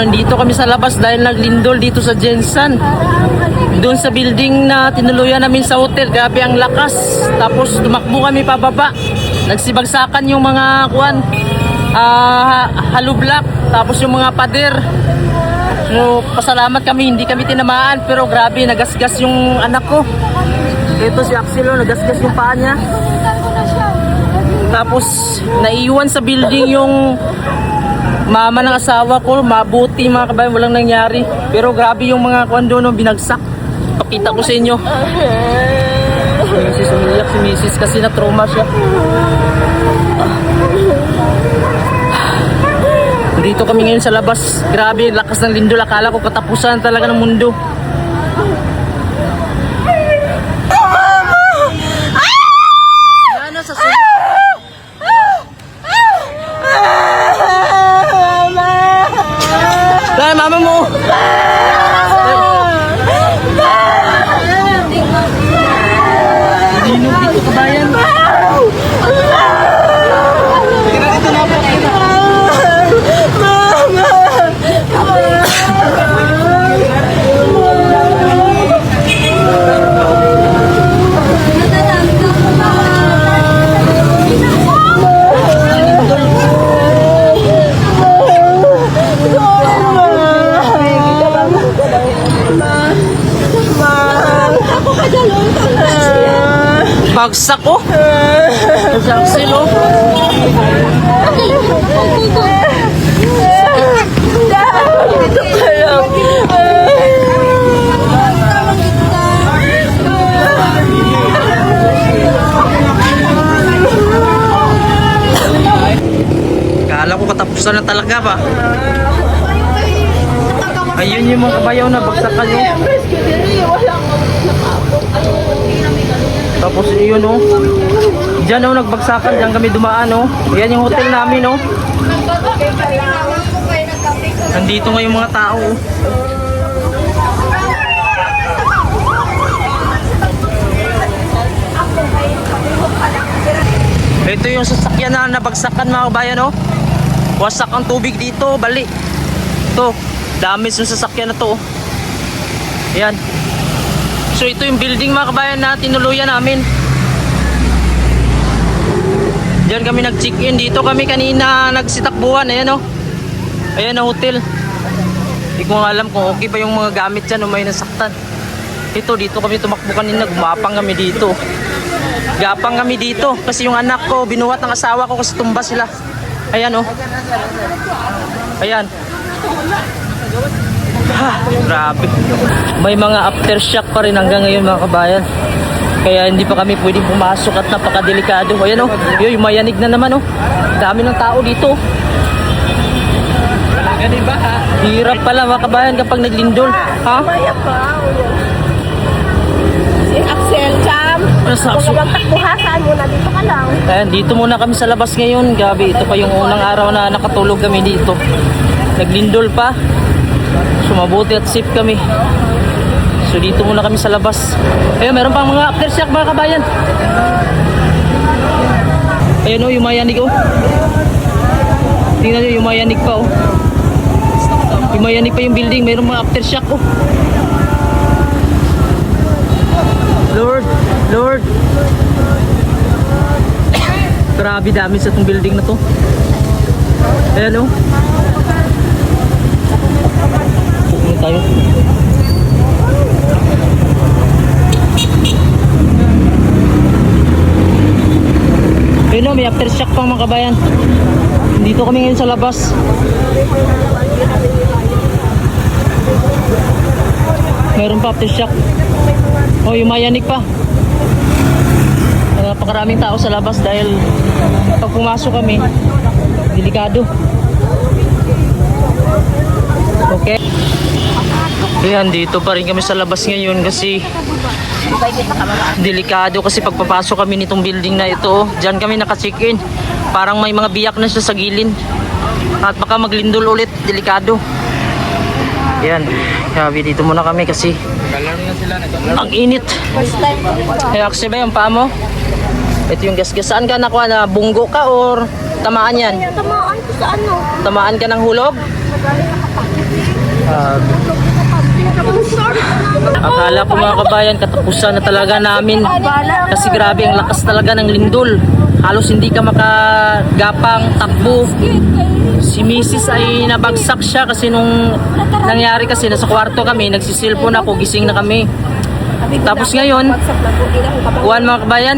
nandito kami sa labas dahil naglindol dito sa Jensen. Doon sa building na tinuluyan namin sa hotel, grabe ang lakas. Tapos tumakbo kami pababa. Nagsibagsakan yung mga hollow block, tapos yung mga pader. So, pasalamat kami, hindi kami tinamaan, pero grabe, nagasgas yung anak ko. Ito si Axel, nagasgas yung paa niya. Tapos, naiwan sa building yung mama ng asawa ko. Mabuti mga kabayan, walang nangyari. Pero grabe yung mga doon, binagsak. Pakita ko sa inyo. Kasi sumiyak si Mrs. kasi na-trauma siya. Dito kami ngayon sa labas. Grabe, lakas ng lindol. Akala ko katapusan talaga ng mundo. Yan, sa sunod. Dahil mama mo. Linog dito kabayan. Bagsak ko. Bagsak oh. Kala ko katapusan na talaga ba? Ayun yung mga kabayaw na bagsakan yun. Tapos yun oh. Diyan oh nagbagsakan, diyan kami dumaan oh. Yan yung hotel namin oh. Nandito nga yung mga tao oh. Ito yung sasakyan na nabagsakan mga kabayan oh. Wasak ang tubig dito, bali. Ito, damage yung sasakyan na to oh. Yan. So ito yung building mga kabayan na tinuluyan namin. Diyan kami nag-check-in. Dito kami kanina nagsitakbuhan. Ayan o. Ayan ang hotel. Hindi ko alam kung okay pa yung mga gamit dyan o may nasaktan. Ito, dito kami tumakbo kanina. Gumapang kami dito. Gapang kami dito. Kasi yung anak ko, binuhat ng asawa ko kasi tumba sila. Ayan o. Ayan. Grabe. May mga aftershock pa rin hanggang ngayon mga kabayan. Kaya hindi pa kami pwedeng pumasok at napakadelikado. Ayan o, yung mayanig na naman o. Dami ng tao dito. Hirap pala mga kabayan kapag naglindol. Ha? Si Axel, Cham. Kung nagtakbuhasan muna, dito ka lang. Ayan, dito muna kami sa labas ngayon. Gabi, ito pa yung unang araw na nakatulog kami dito. Naglindol pa. So mabuti at safe kami. So dito muna kami sa labas. Ayun, meron pang mga aftershock mga kabayan. Ayun o, yung mayanig o. Tingnan nyo, yung mayanig pa o. Yung mayanig pa yung building. Meron mga aftershock o. Lord, Lord. Grabe dami sa itong building na to. Ayan o. Tayo. Ayun o, may aftershock pang mga kabayan. Dito kami ngayon sa labas. Meron pa aftershock. O, yung mayanig pa. Napakaraming tao sa labas dahil pag pumasok kami, delikado. Okay. Ayan, dito pa rin kami sa labas ngayon kasi delikado kasi pagpapasok kami nitong building na ito. Diyan kami naka-check-in. Parang may mga biyak na siya sa gilid. At baka maglindol ulit, delikado. Ayan, grabe dito muna kami kasi ang init. Kaya kasi ba yung paa mo? Ito yung gas-gas. Saan ka nakuha na? Bunggo ka or tamaan yan? Tamaan ko sa ano? Tamaan ka ng hulog? Akala ko mga kabayan, katapusan na talaga namin. Kasi grabe ang lakas talaga ng lindol. Halos hindi ka makagapang takbo. Si Mrs. ay nabagsak siya kasi nung nangyari kasi nasa kwarto kami, nagsisilpon ako, gising na kami. Tapos ngayon, kuhan mga kabayan,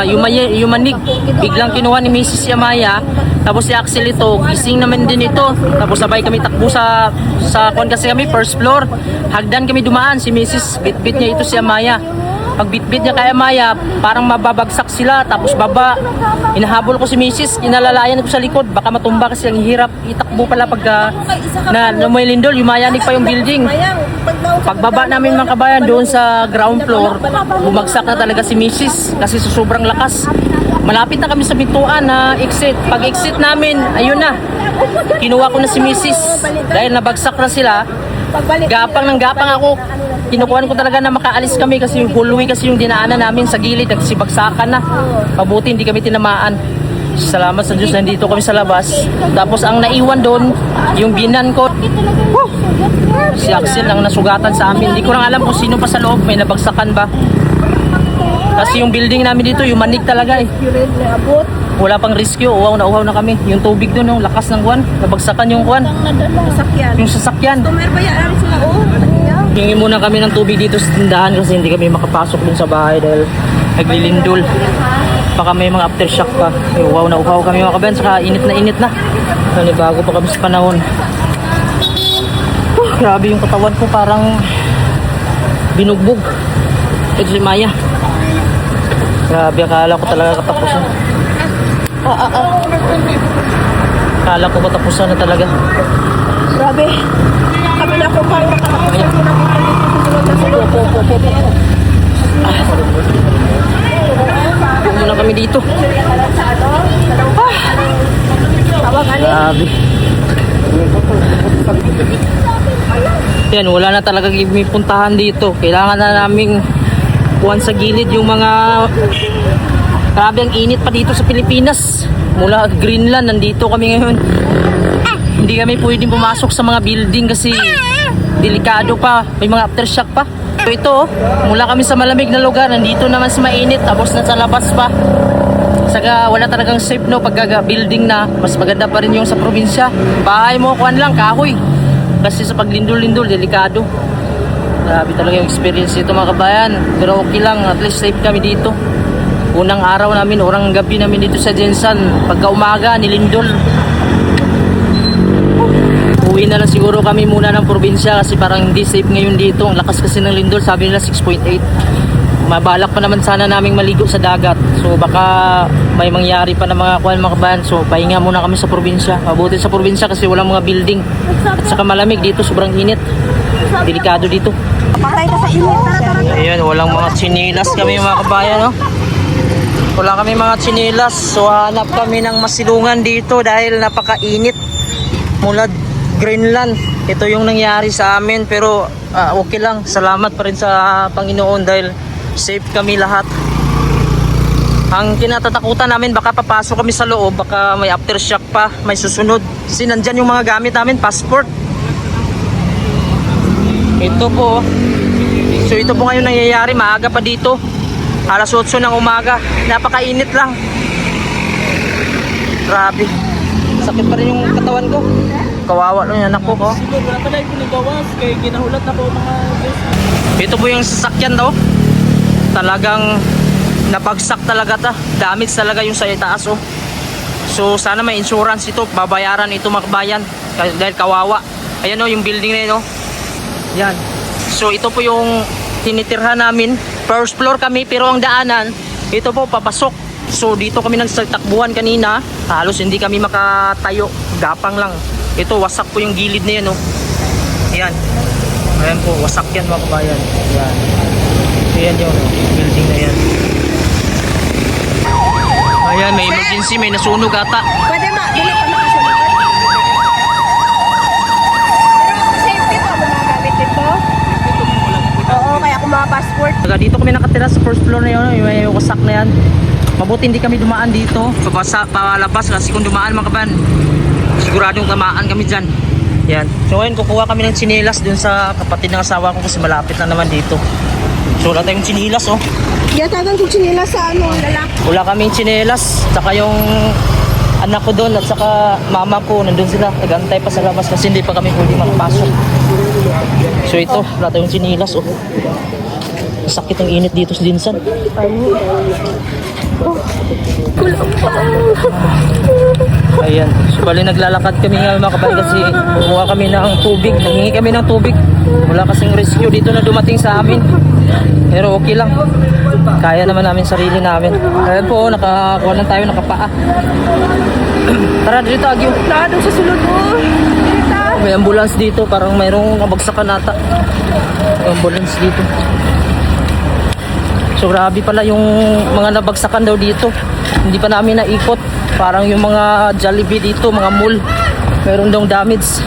yung manig, biglang kinuha ni Mrs. Yamaya. Tapos si Axel ito, gising naman din ito. Tapos sabay kami takbo sa kuhan kasi kami, first floor. Hagdan kami dumaan, si Mrs. Bitbit niya ito si Yamaya. Pag bitbit niya kay Amaya, parang mababagsak sila. Tapos baba, inahabol ko si Mrs. Inalalayan ko sa likod. Baka matumba kasi ang hirap itakbo pala pagka na may lindol. Yumayanig pa yung building. Pagbaba namin mga kabayan doon sa ground floor, bumagsak na talaga si Mrs. kasi sa sobrang lakas. Malapit na kami sa bituan na exit. Pag exit namin, ayun na. Kinuha ko na si Mrs. Dahil nabagsak na sila. Gapang ng gapang ako. Kinukuhan ko talaga na makaalis kami kasi yung hallway kasi yung dinaanan namin sa gilid. Nagsibagsakan na. Mabuti hindi kami tinamaan. Salamat sa Diyos, nandito kami sa labas. Tapos ang naiwan doon, yung binan ko. Si Axel ang nasugatan sa amin. Hindi ko lang alam kung sino pa sa loob. May nabagsakan ba? Kasi yung building namin dito, yung manig talaga eh. Wala pang rescue, uhaw na kami. Yung tubig doon, yung lakas ng kuwan, nabagsakan yung kuwan. Yung sasakyan. Hingi muna kami ng tubig dito sa tindahan kasi hindi kami makapasok dun sa bahay dahil naglilindol. Baka may mga aftershock pa. Uhaw na kami mga kabayan, saka init na. Bago pa kami sa panahon. Grabe yung katawan ko, parang binugbog. Ito si Maya. Grabe, akala ko talaga katapusan. Akala ko katapusan na talaga. Grabe. Kami na kung paano makakapagod. Muna kami dito. Grabe. Yan, wala na talaga may puntahan dito. Kailangan na naming kuhan sa gilid yung mga... Grabe ang init pa dito sa Pilipinas. Mula Greenland, nandito kami ngayon. Hindi kami pwedeng pumasok sa mga building kasi delikado pa. May mga aftershock pa. Ito, mula kami sa malamig na lugar, nandito naman sa mainit, tapos nasa labas pa. Saka wala talagang safe no pagka building na. Mas maganda pa rin yung sa probinsya. Bahay mo, kuhan lang, kahoy. Kasi sa paglindol-lindol, delikado. Grabe talaga yung experience dito mga kabayan. Pero okay lang, at least safe kami dito. Unang araw namin, urang gabi namin dito sa Jensan. Pagka umaga, nilindol. Uwi na lang siguro kami muna ng probinsya kasi parang hindi safe ngayon dito. Ang lakas kasi ng lindol, sabi nila 6.8. Mabalak pa naman sana naming maligo sa dagat. So baka may mangyari pa na mga kuwan mga kabayan. So pahinga muna kami sa probinsya. Mabuti sa probinsya kasi walang mga building. At saka malamig dito, sobrang init. Delikado dito. Paray ka sa init. Ayan, walang mga chinilas kami mga kabayan, no? Wala kami mga chinilas. So hanap kami ng masilungan dito dahil napakainit. Mula Greenland. Ito yung nangyari sa amin pero okay lang. Salamat pa rin sa Panginoon dahil safe kami lahat. Ang kinatatakutan namin baka papasok kami sa loob, baka may aftershock pa, may susunod. Kasi nandyan yung mga gamit namin, passport. Ito po. So ito po ngayon nangyayari, maaga pa dito. Alas 8 ng umaga. Napakainit lang. Grabe. Sakit pa rin yung katawan ko. Kawawa lang yung anak ko. Ito po yung sasakyan daw. Talagang nabagsak talaga ta. Damage talaga yung sa itaas oh. So sana may insurance ito. Babayaran ito mga kabayan. Dahil kawawa. Ayan oh yung building na yun oh. Yan. So ito po yung tinitirhan namin. First floor kami pero ang daanan ito po papasok. So dito kami nagtakbuhan kanina. Halos hindi kami makatayo. Gapang lang. Ito wasak po yung gilid na yan oh. Ayan. Ayan po wasak yan mga kabayan. Ayan. Ayan yung building na yan. Ayan may emergency. May nasunog ata. Pwede ma, dili pa makasunod. Pero safety pa mo nagamit dito? Oo, kaya kung mga passport. Dito kami nakatira sa first floor na yun. Yung wasak na yan. Mabuti hindi kami dumaan dito. Palabas kasi kung dumaan mga kaban, siguradong tamaan kami dyan. Yan. So ngayon kukuha kami ng tsinelas dun sa kapatid ng asawa ko kasi malapit na naman dito. So wala tayong tsinelas oh. Yatagan ko chinila sa ano, lalaki. Wala kaming tsinelas. Tsaka yung anak ko doon at saka mama ko nandun sila. Nagantay pa sa labas kasi hindi pa kami pwede makapasok. So ito, wala tayong tsinelas oh. Sakit ang init dito sa Dinsan. Ayan. So bali naglalakad kami nga mga kapatid kasi kumuha kami ng tubig. Nanghingi kami ng tubig. Wala kasing rescue dito na dumating sa amin. Pero okay lang. Kaya naman namin sarili namin. Ayan po, nakakuha lang tayo, nakapaa. Tara dito Agyo. Nado sa sulod mo. May ambulance dito, parang mayroong kabagsakan ata. May ambulance dito. So grabe pala yung mga nabagsakan daw dito. Hindi pa namin naikot. Parang yung mga Jollibee dito, mga mall. Meron daw damage.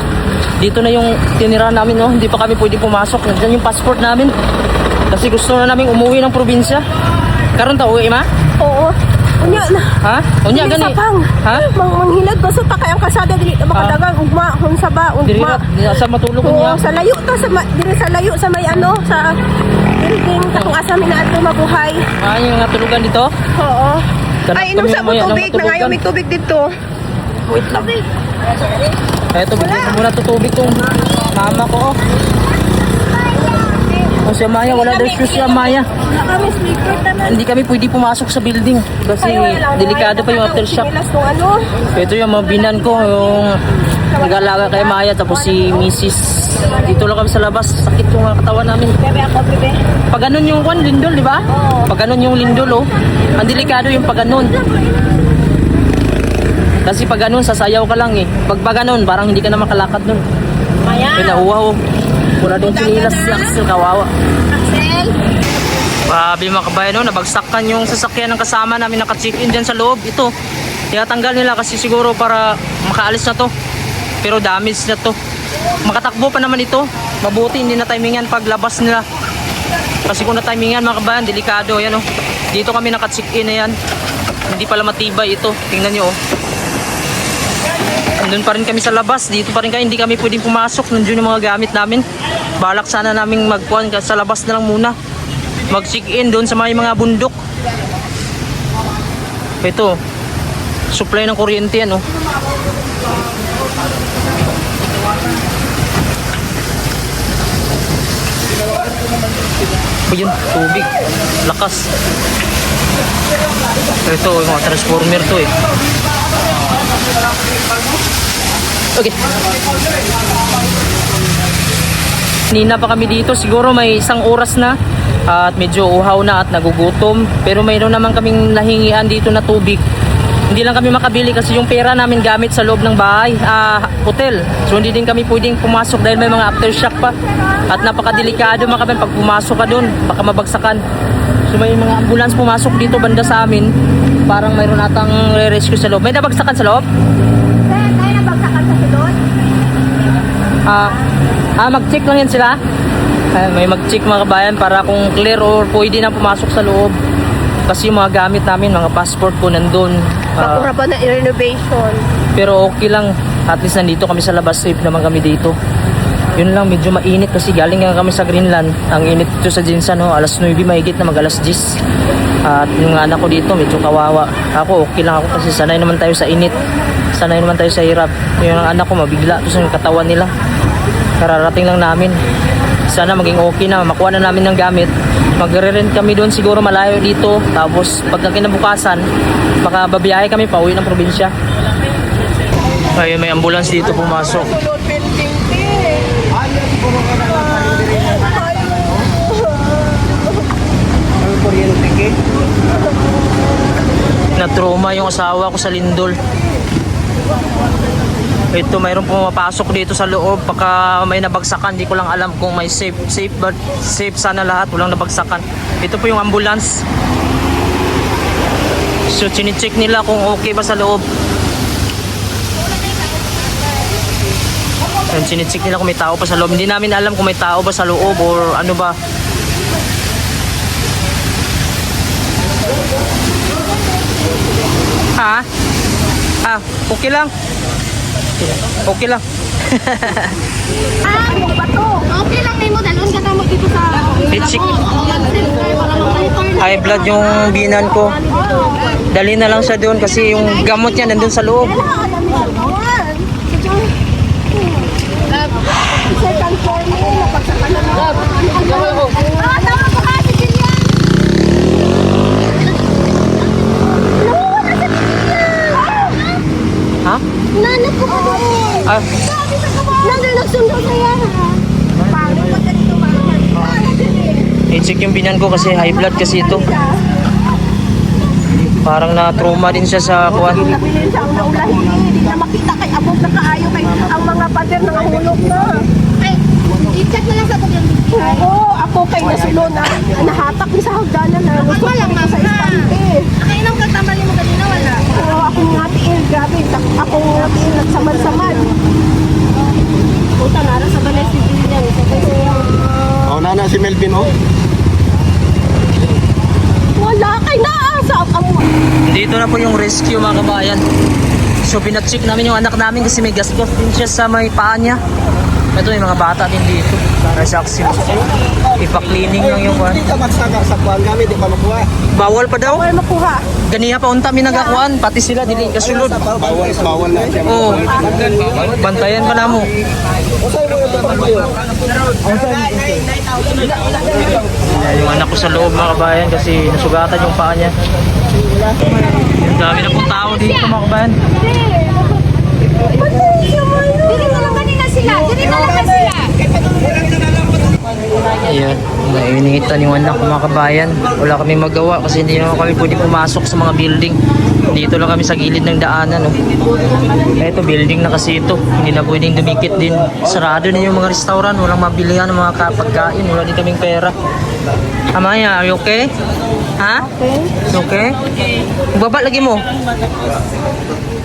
Dito na yung tinira namin, no? Hindi pa kami pwede pumasok. Nandiyan yung passport namin. Kasi gusto na namin umuwi ng probinsya. Karon ta uwi ma? Oo. Unya na. Ha? Unya Dili gani. sa pang. Ha? Manghilad ko sa takay ang kasada dili na makadagang ugma hunsa ba Diri ugma. ra sa matulog Oo, niya. sa layo to diri sa layo sa may ano sa building takong asa mi na ato mabuhay. Ah, yung nga tulugan dito. Oo. Ganap Ay, inom kami sa mo mamaya ng tubig, matulugan. nangayo may tubig dito. Wait lang. Eto, bigyan ko muna to tubig tong mama ko. Oh, si Maya, wala daw shoes si Maya. Wala kami sleeper naman. Hindi kami pwede pumasok sa building kasi delikado pa yung aftershock. Ano? Ito yung mga binan ko, yung nag-alaga kay Maya, tapos si Mrs. Dito lang kami sa labas, sakit yung mga katawan namin. Bebe ako, bebe. Pag ganun yung lindol, di ba? Oo. Pag ganun yung lindol, oh. Ang delikado yung pag ganun. Kasi pag ganun, sasayaw ka lang eh. Pag ganun, parang hindi ka na makalakad nun. Maya. Pinauwaw. Wala doon sinilas si Axel, kawawa. Axel. Grabe mga kabayan, no? Nabagsakan yung sasakyan ng kasama namin naka-check-in dyan sa loob. Ito, tinatanggal nila kasi siguro para makaalis na to. Pero damage na to. Makatakbo pa naman ito. Mabuti hindi na timingan paglabas nila. Kasi kung na-timingan mga kabayan, delikado. Ayan, oh. Dito kami naka-check-in na yan. Hindi pala matibay ito. Tingnan nyo, oh. Nandun pa rin kami sa labas. Dito pa rin kami. Hindi kami pwedeng pumasok. Nandun yung mga gamit namin. Balak sana naming magpuan. Sa labas na lang muna. Mag-check-in doon sa mga bundok. Ito. Supply ng kuryente yan, oh. O yun, tubig. Lakas. Ito, yung mga transformer to eh. Okay. Nina pa kami dito, siguro may 1 oras na at medyo uhaw na at nagugutom. Pero mayroon naman kaming nahingian dito na tubig. Hindi lang kami makabili kasi yung pera namin gamit sa loob ng bahay, hotel. So hindi din kami pwedeng pumasok dahil may mga aftershock pa. At napakadelikado mga kabayan pag pumasok ka doon, baka mabagsakan. So may mga ambulance pumasok dito banda sa amin. Parang mayroon atang re-rescue sa loob. May nabagsakan sa loob? Kaya nabagsakan sa sulod? Mag-check lang yan sila. May mag-check mga kabayan para kung clear or pwede na pumasok sa loob. Kasi yung mga gamit namin, mga passport ko nandun. Pakura pa na renovation. Pero okay lang. At least nandito kami sa labas. Safe naman kami dito. Yun lang, medyo mainit kasi galing nga kami sa Greenland. Ang init dito sa Jinsan, no? Alas 9 mahigit na mag alas 10. At yung anak ko dito, medyo kawawa. Ako, okay lang ako kasi sanay naman tayo sa init. Sanay naman tayo sa hirap. Yung anak ko, mabigla to sa katawan nila. Kararating lang namin. Sana maging okay na, makuha na namin ng gamit. Magre-rent kami doon siguro malayo dito. Tapos pagka kinabukasan, baka babiyahe kami pauwi ng probinsya. Ayun, may ambulance dito pumasok. Na-trauma yung asawa ko sa lindol. Ito, mayroon pumapasok dito sa loob. Baka may nabagsakan. Di ko lang alam kung may safe. But safe sana lahat. Walang nabagsakan. Ito po yung ambulance. So, chine-check nila kung okay ba sa loob. And chine-check nila kung may tao pa sa loob. Hindi namin alam kung may tao ba sa loob or ano ba. Okay lang. Okay lang. Yung bato. Okay lang may mo dalon ka tamo dito sa Pitsik. High blood yung binan ko. Dali na lang siya doon kasi yung gamot niya nandun sa loob. Second floor mo, napagsakan na lang. Tama po kasi din yan. No, nasa Pilipinas. Ha? Nanap ko pa doon. Ah, Nandun nagsundo sa yan. Paano pa ganito mga i-check yung binan ko kasi high blood kasi ito. Parang na-trauma din siya sa kuwan. Nabilin siya ang naulahin. Hindi na makita kay abog na kaayo kay ang mga pader na hulog na. Ay, i-check na lang sa tubig. Oo, ako kay nasulod na nahatak ni sa hagdanan na gusto ko lang sa istante. Kainom ka tambali mo kanina wala? Oo, ako nga tiin, grabe. Ako nga tiin, nagsamad-samad. Puta, nara sa balay si Billian. Oh, nana si Melvin, oh. Wala kay naasa. Dito na po yung rescue mga kabayan. So pinacheck namin yung anak namin kasi may gastos din siya sa may paa niya. Ito yung mga bata din dito. Nasa oxygen. Ipa-cleaning lang yung kuwan. Hindi ka magsaka sa kuhan kami, di pa makuha. Bawal pa daw. Bawal makuha. Ganiya pa unta mi nagakuan, pati sila dili kasulod. Bawal na siya. Oo. Bantayan pa namo. Usay mo yung tapang kayo. Yung anak ko sa loob mga kabayan kasi nasugatan yung paa niya. Yung dami na pong tao dito mga kabayan. Dili na lang kanina sila. Dili na lang sila. Ayun, nainitan yung anak ko mga kabayan. Wala kami magawa kasi hindi naman kami pwede pumasok sa mga building. Dito lang kami sa gilid ng daanan. Oh. Ito, building na kasi ito. Hindi na pwedeng dumikit din. Sarado na yung mga restaurant. Walang mabilihan ng mga pagkain. Wala din kaming pera. Amaya, are you okay? Ha? Okay. Baba lagi mo.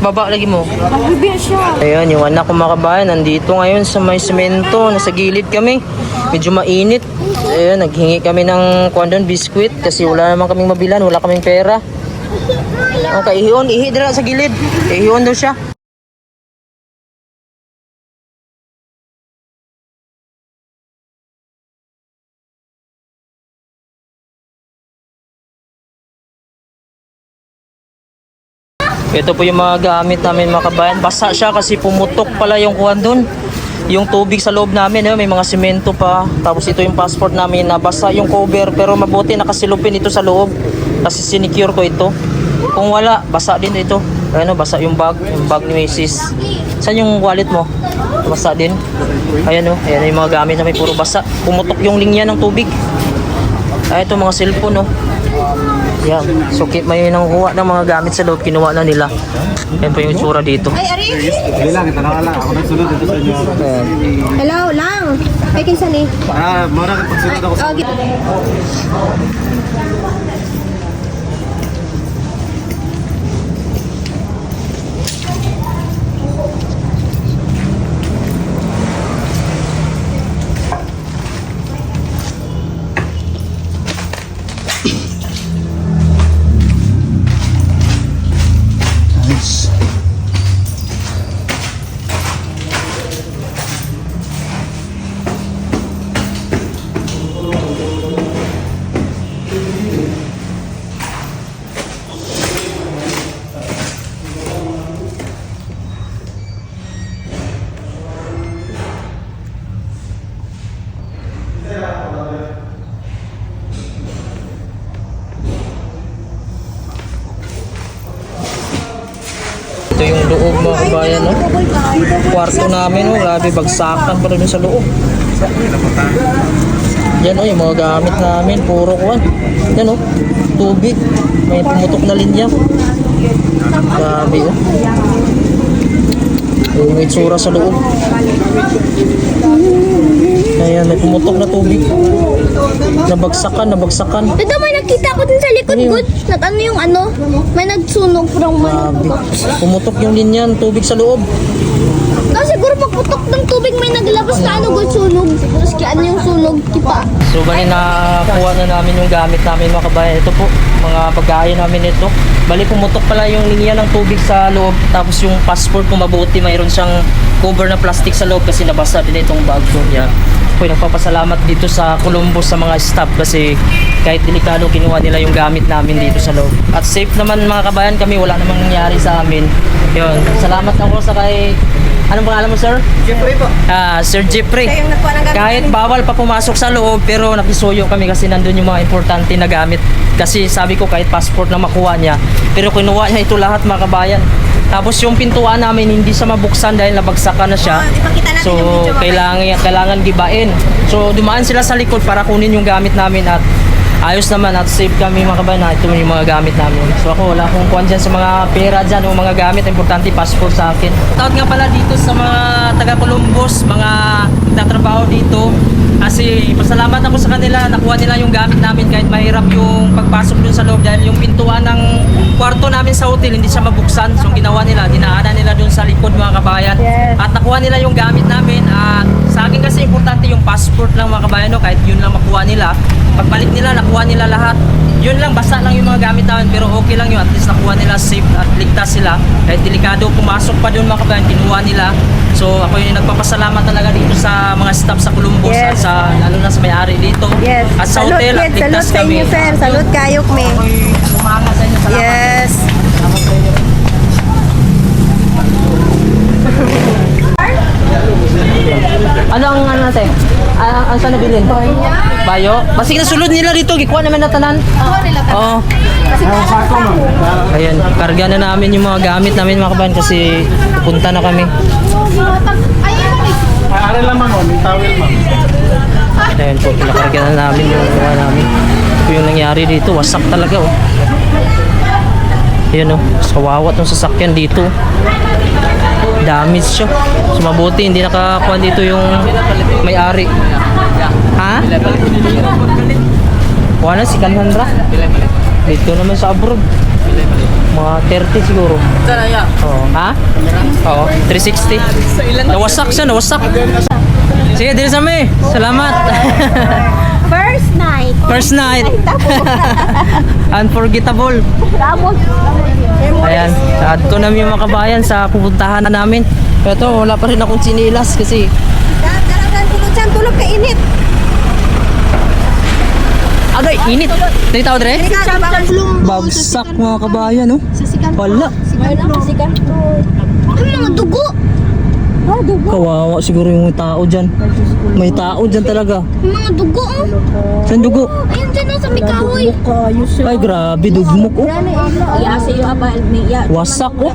Baba lagi mo. Magbibigyan siya. Ayan, yung anak ko mga kabayan, nandito ngayon sa may semento, nasa gilid kami. Medyo mainit. Ayan, naghingi kami ng kondon biskuit kasi wala naman kaming mabilan, wala kaming pera. Okay, ihi dira sa gilid. Ihion daw siya. Ito po yung mga gamit namin mga kabayan. Basa siya kasi pumutok pala yung kuwan doon. Yung tubig sa loob namin, may mga simento pa. Tapos ito yung passport namin, nabasa yung cover. Pero mabuti nakasilupin ito sa loob. Kasi sinecure ko ito. Kung wala, basa din ito. Ano, basa yung bag ni Macy's. Saan yung wallet mo? Basa din. Ayan o, ayan yung mga gamit namin, puro basa. Pumutok yung linya ng tubig. Ay, ito mga cellphone o. Yan. So, may nanguha ng mga gamit sa loob, kinuha na nila. Yan po yung tsura dito. Ay, Ari. Hindi lang, ito na lang. Ako nagsunod dito sa inyo. Hello, lang. Ay, kinsa ni? Mara ka pagsunod ako sa... Ito yung loob mga kabayan, no? Kwarto namin, no? Grabe, bagsakan pa rin sa loob. Yan, oh, yung mga gamit namin, puro kuwan. Yan, oh, tubig. May pumutok na linya. Grabe, oh. Yung itsura sa loob. Ayan, may pumutok na tubig. Nabagsakan. Ito may nakita ko din sa likod, Ano yun? good. Ano yung ano? May nagsunog from Grabe. Pumutok yung linya ng tubig sa loob. siguro pagputok ng tubig may naglabas na ano, good sunog. Tapos ano yung sunog, kita. So bali nakuha na namin yung gamit namin mga kabayan. Ito po, mga pagkain namin ito. Bali pumutok pala yung linya ng tubig sa loob, tapos yung passport kung mabuti mayroon siyang cover na plastic sa loob kasi nabasa din itong bag ko. Yeah. Ako'y nagpapasalamat dito sa Columbus sa mga staff kasi kahit delikado kinuha nila yung gamit namin dito sa loob. At safe naman mga kabayan kami, wala namang nangyari sa amin. Yun, salamat ako sa kay... Anong pangalan mo, sir? Jeffrey po. Sir Jeffrey. Siya yung nakuha ng gamit Kahit bawal pa pumasok sa loob pero nakisuyo kami kasi nandun yung mga importante na gamit. Kasi sabi ko kahit passport na makuha niya, pero kinuha niya ito lahat mga kabayan. Tapos yung pintuan namin hindi siya mabuksan dahil nabagsakan na siya. ipakita natin So yung video, kailangan gibain. So dumaan sila sa likod para kunin yung gamit namin at ayos naman at safe kami mga kabayan na ito yung mga gamit namin. So ako wala akong kuwan dyan sa mga pera dyan o mga gamit. Importante passport sa akin. Tawad nga pala dito sa mga taga Columbus, mga nagtatrabaho dito. Kasi pasalamat ako sa kanila, nakuha nila yung gamit namin kahit mahirap yung pagpasok dun sa loob dahil yung pintuan ng kwarto namin sa hotel hindi siya mabuksan. So ginawa nila, dinaanan nila dun sa likod mga kabayan. Yes. At nakuha nila yung gamit namin. At sa akin kasi importante yung passport lang mga kabayan, no? Kahit yun lang makuha nila. Pagbalik nila, nakuha nila lahat. Yun lang, basa lang yung mga gamit namin pero okay lang yun. At least nakuha nila safe at ligtas sila. Kahit delikado, pumasok pa dun mga kabayan, kinuha nila. So ako yung nagpapasalamat talaga dito sa mga staff sa Columbus Yes. at sa lalo na sa may-ari dito. Yes. At sa Salute, hotel, at Kid. ligtas Salute sa kami. inyo, sir. Salute kayo, me. Ako'y umanga sa inyo. Salamat. Yes. Salamat sa inyo. Ano ang ano natin? Ang saan nabilin? Bayo? Basig na sulod nila dito, gikuha naman na tanan. Oo. Ayan, karga na namin yung mga gamit namin mga kabayan kasi punta na kami. Ano lang ma'am, may towel ma'am. Ayan po, pinakarga na namin yung mga namin. Ito yung nangyari dito, wasak talaga oh. Ayan oh, kawawa tong sasakyan dito. Damage siya. So mabuti hindi nakakuha dito yung may-ari. Ha? Kuha na si Kanhandra. Dito naman sa abroad. Mga 30 siguro. Oo. Ha? Oo, 360. Nawasak siya, nawasak. Sige, dito sa may. Salamat. First night. First night. Unforgettable. Ramos. Ayan, saad ko namin yung mga kabayan sa pupuntahan na namin. Pero ito, wala pa rin akong sinilas kasi Daragan tulog dyan. Tulog ka init. agay, init. Dito tao dre? Bagsak mga kabayan, no? Wala. Ang mga dugo. Kawawa siguro yung tao dyan. May tao dyan talaga. Ang mga dugo. Oh. Saan dugo? Ayun dyan nasa may kahoy. Ay, grabe, dugmok oh. Wasak oh.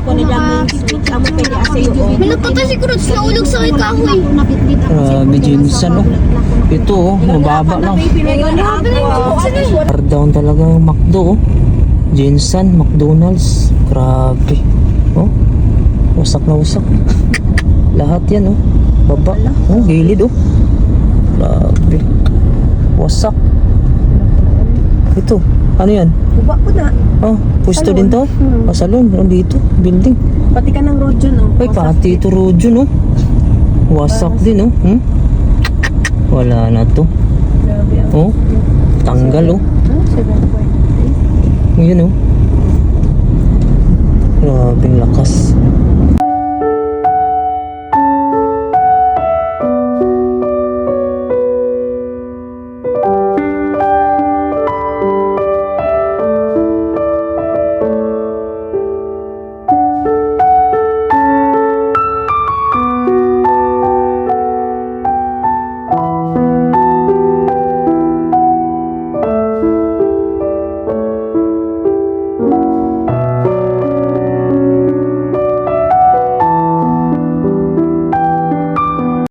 May nagpatay siguro sa naulog sa may kahoy. Grabe, Jensen oh. Ito oh, mababa lang. Grabe na yung dugo sila. Far down talaga yung McDo oh. Jensen, McDonald's. Grabe. Oh, wasak na wasak. Lahat yan oh. Baba. Oh, gilid oh. Grabe. Wasak. Ito. Ano yan? Buba ko na. Oh, pwesto din to? Oh, salon. Oh, dito. Building. Pati ka ng road dyan, oh. Ay, pati ito rodyo no. Wasak din oh. Wala na to. Oh. Tanggal oh. 7.8. Yun oh. Grabing lakas.